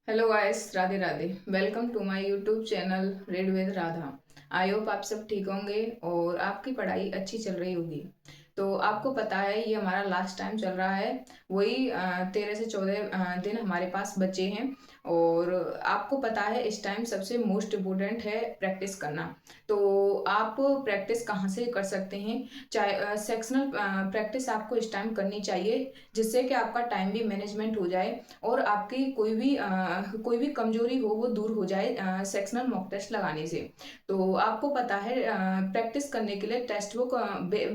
Hello guys, Radhe Radhe. Welcome to my YouTube channel read with Radha. I hope आप सब ठीक होंगे और आपकी पढ़ाई अच्छी चल रही होगी। तो आपको पता है ये हमारा लास्ट टाइम चल रहा है। वही 13 से 14 दिन हमारे पास बचे हैं। और आपको पता है इस टाइम सबसे मोस्ट इम्पोर्टेंट है प्रैक्टिस करना। तो आप प्रैक्टिस कहाँ से कर सकते हैं? चाहे सेक्शनल प्रैक्टिस आपको इस टाइम करनी चाहिए, जिससे कि आपका टाइम भी मैनेजमेंट हो जाए और आपकी कोई भी कमजोरी हो वो दूर हो जाए सेक्शनल मॉक टेस्ट लगाने से। तो आपको पता है प्रैक्टिस करने के लिए टेक्स्ट बुक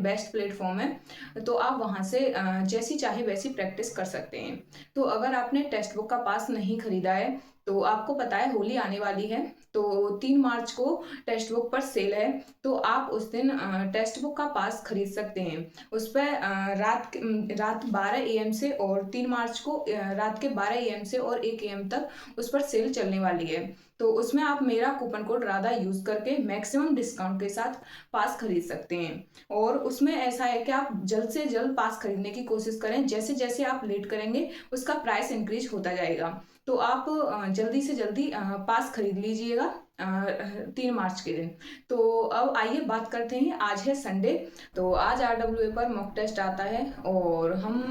बेस्ट प्लेटफॉर्म है। तो आप वहाँ से जैसी चाहे वैसी प्रैक्टिस कर सकते हैं। तो अगर आपने टेक्स्ट बुक का पास नहीं खरीदा है, तो आपको पता है होली आने वाली है। तो 3 मार्च को टेक्स्ट बुक पर सेल है। तो आप उस दिन टेक्स्ट बुक का पास खरीद सकते हैं। उस पर रात 12 AM से और 3 मार्च को रात के 12 AM से और 1 AM तक उस पर सेल चलने वाली है। तो उसमें आप मेरा कूपन कोड राधा यूज करके मैक्सिमम डिस्काउंट के साथ पास खरीद सकते हैं। और उसमें ऐसा है कि आप जल्द से जल्द पास खरीदने की कोशिश करें। जैसे जैसे आप लेट करेंगे उसका प्राइस इंक्रीज होता जाएगा। तो आप जल्दी से जल्दी पास खरीद लीजिएगा 3 मार्च के दिन। तो अब आइए बात करते हैं। आज है संडे। तो आज RWA पर मॉक टेस्ट आता है और हम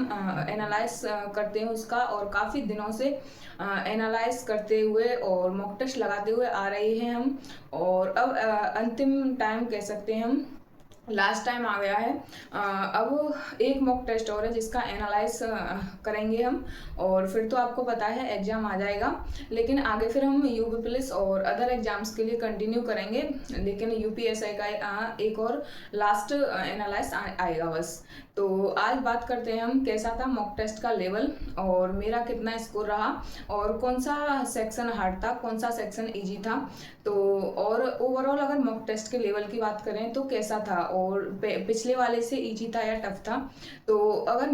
एनालाइज करते हैं उसका। और काफ़ी दिनों से एनालाइज करते हुए और मॉक टेस्ट लगाते हुए आ रहे हैं हम। और अब अंतिम टाइम कह सकते हैं हम, लास्ट टाइम आ गया है। अब एक मॉक टेस्ट और है जिसका एनालाइज करेंगे हम। और फिर तो आपको पता है एग्जाम आ जाएगा। लेकिन आगे फिर हम यूपी पुलिस और अदर एग्जाम्स के लिए कंटिन्यू करेंगे। लेकिन यूपीएसआई का एक और लास्ट एनालाइज आएगा बस। तो आज बात करते हैं हम कैसा था मॉक टेस्ट का लेवल और मेरा कितना स्कोर रहा और कौन सा सेक्शन हार्ड था, कौन सा सेक्शन इजी था। तो और ओवरऑल अगर मॉक टेस्ट के लेवल की बात करें तो कैसा था और पिछले वाले से इजी था या टफ था। तो अगर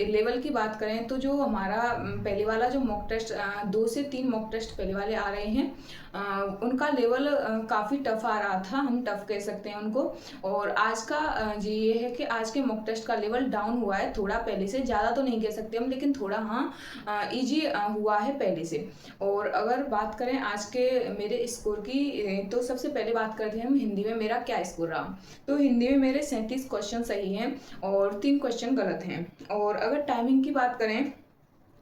लेवल की बात करें तो जो हमारा पहले वाला जो मॉक टेस्ट 2 से 3 मॉक टेस्ट पहले वाले आ रहे हैं, उनका लेवल काफ़ी टफ आ रहा था, हम टफ कह सकते हैं उनको। और आज का जी ये है कि आज के मॉक टेस्ट का लेवल डाउन हुआ है थोड़ा पहले से। ज़्यादा तो नहीं कह सकते हम, लेकिन थोड़ा हाँ इजी हुआ है पहले से। और अगर बात करें आज के मेरे स्कोर की, तो सबसे पहले बात करते हैं हम हिंदी में मेरा क्या स्कोर रहा। तो हिंदी में मेरे 37 क्वेश्चन सही हैं और 3 क्वेश्चन गलत हैं। और अगर टाइमिंग की बात करें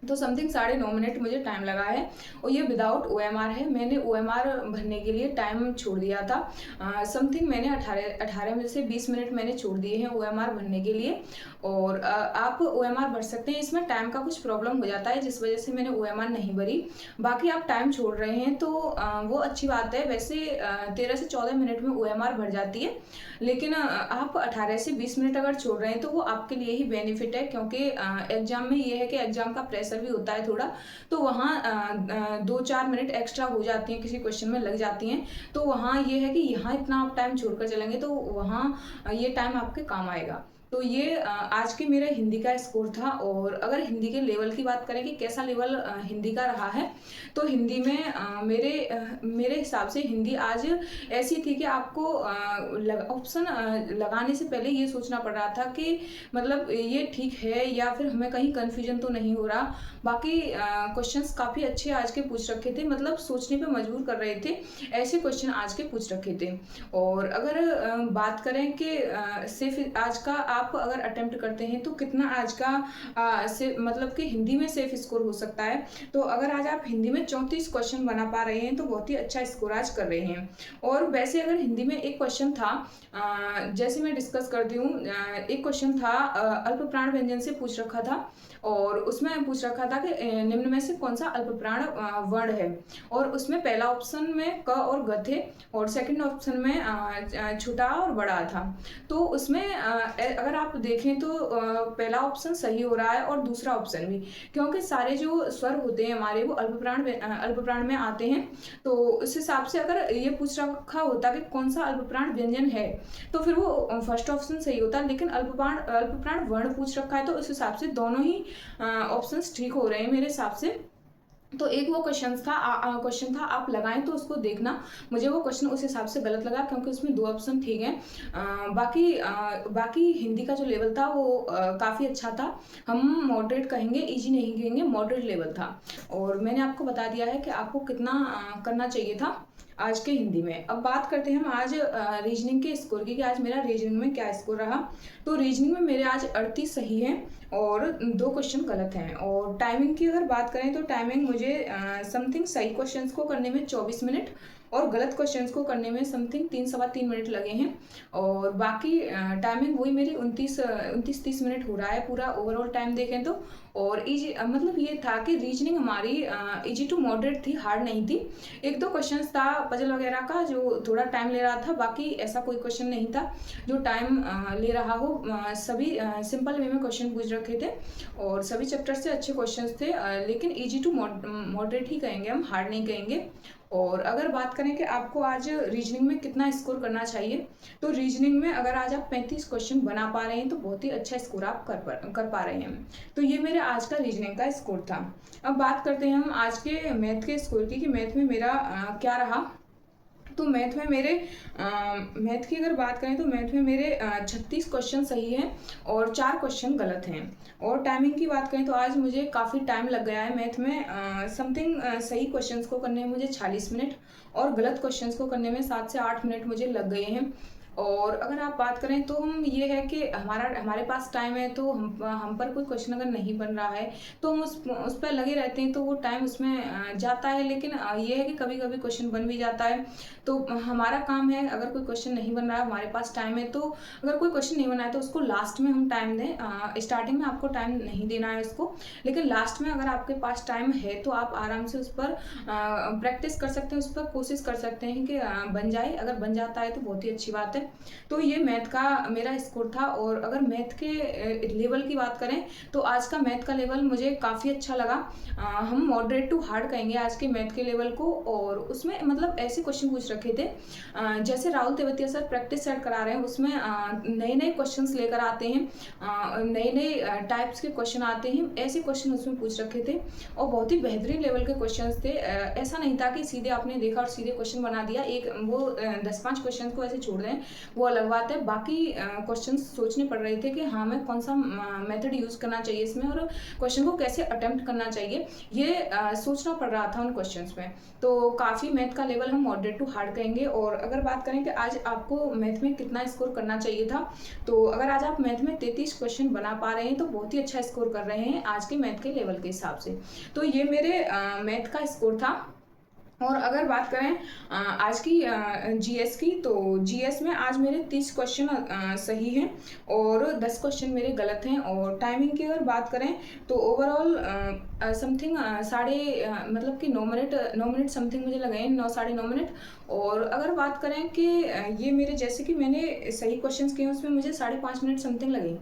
तो समथिंग 9.5 मिनट मुझे टाइम लगा है। और ये विदाउट OMR है। मैंने OMR भरने के लिए टाइम छोड़ दिया था। समथिंग मैंने 18 में से 20 मिनट मैंने छोड़ दिए हैं OMR भरने के लिए। और आप OMR भर सकते हैं। इसमें टाइम का कुछ प्रॉब्लम हो जाता है जिस वजह से मैंने OMR नहीं भरी। बाकी आप टाइम छोड़ रहे हैं तो वो अच्छी बात है। वैसे 13 से 14 मिनट में OMR भर जाती है। लेकिन आप 18 से 20 मिनट अगर छोड़ रहे हैं तो वो आपके लिए ही बेनिफिट है, क्योंकि एग्जाम में ये है कि एग्जाम का प्रेशर भी होता है थोड़ा। तो वहाँ 2-4 मिनट एक्स्ट्रा हो जाती हैं, किसी क्वेश्चन में लग जाती हैं। तो वहाँ ये है कि यहाँ इतना आप टाइम छोड़कर चलेंगे तो वहाँ ये टाइम आपके काम आएगा। तो ये आज के मेरा हिंदी का स्कोर था। और अगर हिंदी के लेवल की बात करें कि कैसा लेवल हिंदी का रहा है, तो हिंदी में मेरे हिसाब से हिंदी आज ऐसी थी कि आपको ऑप्शन लगाने से पहले ये सोचना पड़ रहा था कि मतलब ये ठीक है या फिर हमें कहीं कन्फ्यूजन तो नहीं हो रहा। बाकी क्वेश्चंस काफ़ी अच्छे आज के पूछ रखे थे, मतलब सोचने पे मजबूर कर रहे थे। ऐसे क्वेश्चन आज के पूछ रखे थे। और अगर बात करें कि सिर्फ आज का आप अगर अटेम्प्ट करते हैं तो कितना आज का से मतलब कि हिंदी में सेफ स्कोर हो सकता है। तो अगर आज आप हिंदी में 34 क्वेश्चन बना पा रहे हैं तो बहुत ही अच्छा स्कोर आज कर रहे हैं। और वैसे अगर हिंदी में एक क्वेश्चन था, जैसे मैं डिस्कस करती हूँ, एक क्वेश्चन था अल्प प्राण व्यंजन से पूछ रखा था। और उसमें पूछ रखा था कि निम्न में से कौन सा अल्प प्राण वर्ण है। और उसमें पहला ऑप्शन में क और ग थे और सेकंड ऑप्शन में छोटा और बड़ा था। तो उसमें अगर आप देखें तो पहला ऑप्शन सही हो रहा है और दूसरा ऑप्शन भी, क्योंकि सारे जो स्वर होते हैं हमारे वो अल्प प्राण में आते हैं। तो उस हिसाब से अगर ये पूछ रखा होता कि कौन सा अल्प प्राण व्यंजन है तो फिर वो फर्स्ट ऑप्शन सही होता। लेकिन अल्प प्राण वर्ण पूछ रखा है तो उस हिसाब से दोनों ही ऑप्शंस ठीक हो रहे हैं मेरे हिसाब से। तो एक वो क्वेश्चन था, आप लगाएं तो उसको देखना। मुझे वो क्वेश्चन उस हिसाब से गलत लगा क्योंकि उसमें 2 ऑप्शन ठीक हैं। बाकी हिंदी का जो लेवल था वो काफ़ी अच्छा था। हम मॉडरेट कहेंगे, ईजी नहीं कहेंगे, मॉडरेट लेवल था। और मैंने आपको बता दिया है कि आपको कितना करना चाहिए था आज के हिंदी में। अब बात करते हैं हम आज रीजनिंग के स्कोर की, कि आज मेरा रीजनिंग में क्या स्कोर रहा। तो रीजनिंग में मेरे आज 38 सही हैं और 2 क्वेश्चन गलत हैं। और टाइमिंग की अगर बात करें तो टाइमिंग मुझे समथिंग सही क्वेश्चंस को करने में 24 मिनट और गलत क्वेश्चंस को करने में समथिंग 3-3.25 मिनट लगे हैं। और बाकी टाइमिंग वही मेरी 29-30 मिनट हो रहा है पूरा ओवरऑल टाइम देखें तो। और इजी मतलब ये था कि रीजनिंग हमारी इजी टू मॉडरेट थी, हार्ड नहीं थी। 1-2 क्वेश्चंस था पजल वगैरह का जो थोड़ा टाइम ले रहा था, बाकी ऐसा कोई क्वेश्चन नहीं था जो टाइम ले रहा हो। सभी सिंपल वे में क्वेश्चन पूछ रखे थे और सभी चैप्टर से अच्छे क्वेश्चंस थे, लेकिन इजी टू मॉडरेट ही कहेंगे हम, हार्ड नहीं कहेंगे। और अगर बात करें कि आपको आज रीजनिंग में कितना स्कोर करना चाहिए, तो रीजनिंग में अगर आज आप 35 क्वेश्चन बना पा रहे हैं तो बहुत ही अच्छा स्कोर आप कर पा रहे हैं। तो ये मेरे आज का रीजनिंग का स्कोर था। अब बात करते हैं हम आज के मैथ के स्कोर की, कि मैथ में मेरा क्या रहा। तो मैथ की अगर बात करें तो मैथ में मेरे 36 क्वेश्चन सही हैं और 4 क्वेश्चन गलत हैं। और टाइमिंग की बात करें तो आज मुझे काफ़ी टाइम लग गया है मैथ में। समथिंग सही क्वेश्चंस को करने में मुझे 40 मिनट और गलत क्वेश्चंस को करने में 7 से 8 मिनट मुझे लग गए हैं। और अगर आप बात करें तो हम ये है कि हमारे पास टाइम है, तो हम पर कोई क्वेश्चन अगर नहीं बन रहा है तो हम उस पर लगे रहते हैं, तो वो टाइम उसमें जाता है। लेकिन ये है कि कभी कभी क्वेश्चन बन भी जाता है। तो हमारा काम है, अगर कोई क्वेश्चन नहीं बन रहा है, हमारे पास टाइम है, तो अगर कोई क्वेश्चन नहीं बना है तो उसको लास्ट में हम टाइम दें। स्टार्टिंग में आपको टाइम नहीं देना है उसको, लेकिन लास्ट में अगर आपके पास टाइम है तो आप आराम से उस पर प्रैक्टिस कर सकते हैं, उस पर कोशिश कर सकते हैं कि बन जाए। अगर बन जाता है तो बहुत ही अच्छी बात है। तो ये मैथ का मेरा स्कोर था। और अगर मैथ के लेवल की बात करें तो आज का मैथ का लेवल मुझे काफ़ी अच्छा लगा। हम मॉडरेट टू हार्ड कहेंगे आज के मैथ के लेवल को। और उसमें मतलब ऐसे क्वेश्चन पूछ रखे थे जैसे Rahul Tewatia sir practice set करा रहे हैं, उसमें नए नए क्वेश्चंस लेकर आते हैं, नए नए टाइप्स के क्वेश्चन आते हैं, ऐसे क्वेश्चन उसमें पूछ रखे थे और बहुत ही बेहतरीन लेवल के क्वेश्चंस थे। ऐसा नहीं था कि सीधे आपने देखा और सीधे क्वेश्चन बना दिया। एक वो 10-5 क्वेश्चन को ऐसे छोड़ दें, वो अलग बात है। बाकी क्वेश्चन सोचने पड़ रहे थे कि हाँ मैं कौन सा मेथड यूज़ करना चाहिए इसमें और क्वेश्चन को कैसे अटेम्प्ट करना चाहिए, ये सोचना पड़ रहा था उन क्वेश्चंस में। तो काफ़ी मैथ का लेवल हम मॉडरेट टू हार्ड कहेंगे। और अगर बात करें कि आज आपको मैथ में कितना स्कोर करना चाहिए था, तो अगर आज आप मैथ में 33 क्वेश्चन बना पा रहे हैं तो बहुत ही अच्छा स्कोर कर रहे हैं आज के मैथ के लेवल के हिसाब से। तो ये मेरे मैथ का स्कोर था। और अगर बात करें आज की जीएस की, तो जीएस में आज मेरे 30 क्वेश्चन सही हैं और 10 क्वेश्चन मेरे गलत हैं। और टाइमिंग की अगर बात करें तो ओवरऑल समथिंग मतलब कि 9 मिनट समथिंग मुझे लगे हैं, 9-9.5 मिनट। और अगर बात करें कि ये मेरे जैसे कि मैंने सही क्वेश्चंस किए उसमें मुझे 5.5 मिनट समथिंग लगे।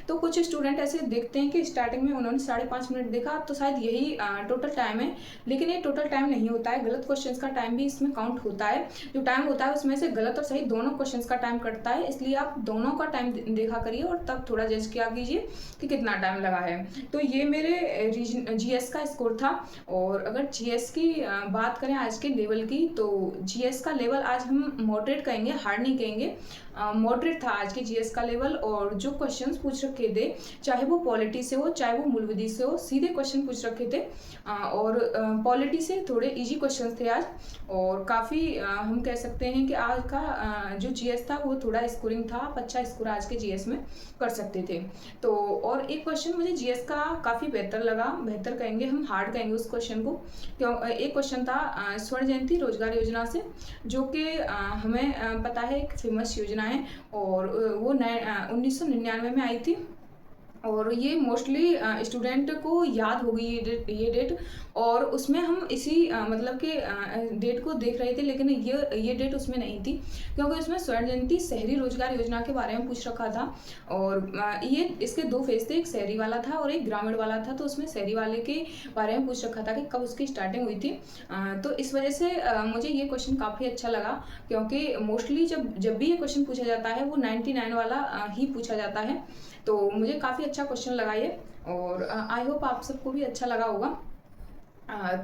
तो कुछ स्टूडेंट ऐसे देखते हैं कि स्टार्टिंग में उन्होंने 5.5 मिनट देखा तो शायद यही टोटल टाइम है, लेकिन ये टोटल टाइम नहीं होता है। गलत क्वेश्चंस का टाइम भी इसमें काउंट होता है। जो टाइम होता है उसमें से गलत और सही दोनों क्वेश्चंस का टाइम कटता है, इसलिए आप दोनों का टाइम देखा करिए और तब थोड़ा जज किया कीजिए कि कितना टाइम लगा है। तो ये मेरे जीएस का स्कोर था। और अगर जीएस की बात करें आज के लेवल की, तो जीएस का लेवल आज हम मॉडरेट कहेंगे, हार्ड नहीं कहेंगे। मॉडरेट था आज के जीएस का लेवल। और जो क्वेश्चंस पूछ रखे थे, चाहे वो पॉलिटी से हो चाहे वो मूल विधि से हो, सीधे क्वेश्चन पूछ रखे थे। और पॉलिटी से थोड़े इजी क्वेश्चंस थे आज। और काफ़ी हम कह सकते हैं कि आज का जो जीएस था वो थोड़ा स्कोरिंग था, आप अच्छा स्कोर आज के जीएस में कर सकते थे। तो और एक क्वेश्चन मुझे जीएस का काफ़ी बेहतर लगा, बेहतर कहेंगे हम, हार्ड कहेंगे उस क्वेश्चन को। क्यों एक क्वेश्चन था स्वर्ण जयंती रोजगार योजना से, जो कि हमें पता है एक फेमस योजना है और वो 1999 में आई थी। और ये मोस्टली स्टूडेंट को याद होगी ये डेट। और उसमें हम इसी मतलब के डेट को देख रहे थे, लेकिन ये डेट उसमें नहीं थी क्योंकि उसमें स्वर्ण जयंती शहरी रोजगार योजना के बारे में पूछ रखा था। और ये इसके 2 फेज थे, एक शहरी वाला था और एक ग्रामीण वाला था। तो उसमें शहरी वाले के बारे में पूछ रखा था कि कब उसकी स्टार्टिंग हुई थी। तो इस वजह से मुझे ये क्वेश्चन काफ़ी अच्छा लगा, क्योंकि मोस्टली जब भी ये क्वेश्चन पूछा जाता है वो 99 वाला ही पूछा जाता है। तो मुझे काफ़ी अच्छा क्वेश्चन लगा ये। और आई होप आप सबको भी अच्छा लगा होगा।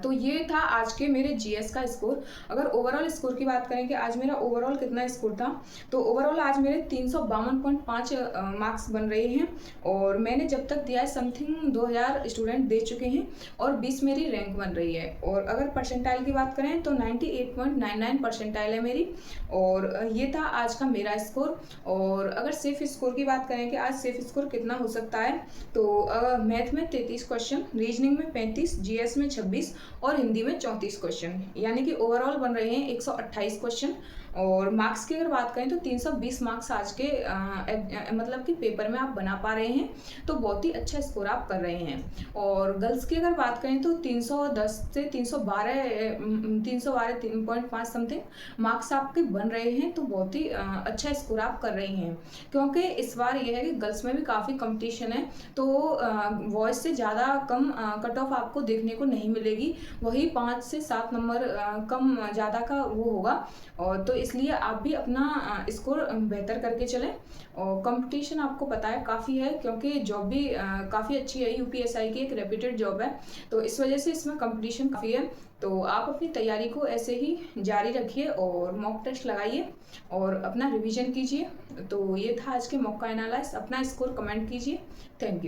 तो ये था आज के मेरे जीएस का स्कोर। अगर ओवरऑल स्कोर की बात करें कि आज मेरा ओवरऑल कितना स्कोर था, तो ओवरऑल आज मेरे 352.5 मार्क्स बन रहे हैं। और मैंने जब तक दिया है समथिंग 2000 स्टूडेंट दे चुके हैं और 20 मेरी रैंक बन रही है। और अगर परसेंटाइल की बात करें तो 98.99 परसेंटाइल है मेरी। और ये था आज का मेरा स्कोर। और अगर सेफ स्कोर की बात करें कि आज सेफ स्कोर कितना हो सकता है, तो मैथ में 33 क्वेश्चन, रीजनिंग में 35, जीएस में 26 और हिंदी में 34 क्वेश्चन, यानी कि ओवरऑल बन रहे हैं 128 क्वेश्चन। और मार्क्स की अगर बात करें तो 320 मार्क्स आज के मतलब कि पेपर में आप बना पा रहे हैं, तो बहुत ही अच्छा स्कोर आप कर रहे हैं। और गर्ल्स की अगर बात करें तो 310 से 312 3.5 समथिंग मार्क्स आपके बन रहे हैं, तो बहुत ही अच्छा स्कोर आप कर रही हैं। क्योंकि इस बार यह है कि गर्ल्स में भी काफ़ी कंपटीशन है, तो वॉइस से ज़्यादा कम कट ऑफ आपको देखने को नहीं मिलेगी, वही 5 से 7 नंबर कम ज़्यादा का वो होगा। और तो इसलिए आप भी अपना स्कोर बेहतर करके चलें। और कंपटीशन आपको पता है काफ़ी है, क्योंकि जॉब भी काफ़ी अच्छी है, यूपीएसआई की एक रेप्यूटेड जॉब है, तो इस वजह से इसमें कंपटीशन काफ़ी है। तो आप अपनी तैयारी को ऐसे ही जारी रखिए और मॉक टेस्ट लगाइए और अपना रिवीजन कीजिए। तो ये था आज के मॉक का एनालाइज। अपना स्कोर कमेंट कीजिए। Thank you.